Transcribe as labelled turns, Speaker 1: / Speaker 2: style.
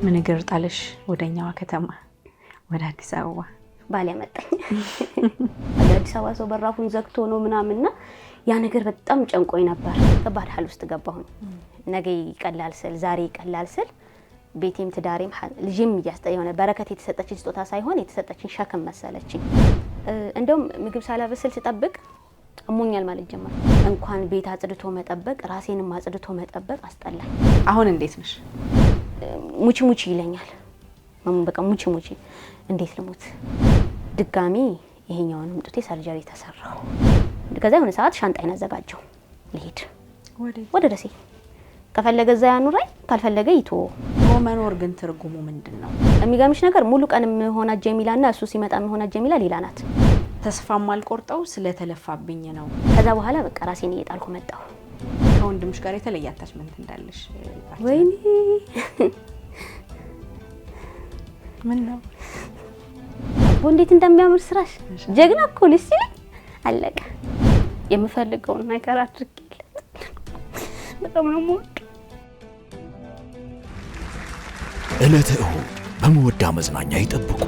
Speaker 1: ምን እግር ጣለሽ ወደኛዋ ከተማ ወደ አዲስ አበባ?
Speaker 2: ባል ያመጣኝ አዲስ አበባ ሰው በራፉን ዘግቶ ነው ምናምንና ያ ነገር በጣም ጨንቆኝ ነበር። ከባድ ሐል ውስጥ ገባሁኝ። ነገ ይቀላል ስል ዛሬ ይቀላል ስል ቤቴም ትዳሬም ልጅም ያስጠየው ነበር። በረከት የተሰጠችኝ ስጦታ ሳይሆን የተሰጠችኝ ሸክም መሰለችኝ። እንደውም ምግብ ሳላበስል ስጠብቅ እሞኛል ማለት ጀመረ። እንኳን ቤት አጽድቶ መጠበቅ ራሴንም አጽድቶ መጠበቅ አስጠላኝ።
Speaker 1: አሁን እንዴት ነሽ?
Speaker 2: ሙቺ ሙቺ ይለኛል። በቃ ሙቺ ሙቺ እንዴት ልሞት? ድጋሚ ይሄኛውንም ጡቴ ሰርጀሪ ተሰራው። ከዛ የሆነ ሰዓት ሻንጣዬን አዘጋጀው ልሄድ ወደ ደሴ። ከፈለገ እዛ ያኑራይ ካልፈለገ ይቶ
Speaker 1: መኖር ግን ትርጉሙ ምንድነው?
Speaker 2: የሚገርምሽ ነገር ሙሉ ቀን ሆና ጀሚላና እሱ ሲመጣ ሆና ጀሚላ ሌላ ናት።
Speaker 1: ተስፋም አልቆርጠው ስለተለፋብኝ ነው።
Speaker 2: ከዛ በኋላ በቃ ራሴን እየጣልኩ መጣሁ።
Speaker 1: ከወንድምሽ ጋር የተለየ አታችመንት እንዳለሽ
Speaker 2: ወይኔ
Speaker 1: ምን ነው
Speaker 2: እንዴት እንደሚያምር ስራሽ ጀግና እኮ ልጅ ሲል አለቀ። የምፈልገውን ነገር አድርጌለት በጣም ነው ሞት።
Speaker 3: ዕለተ እሁድ በመወዳ መዝናኛ ይጠብቁ።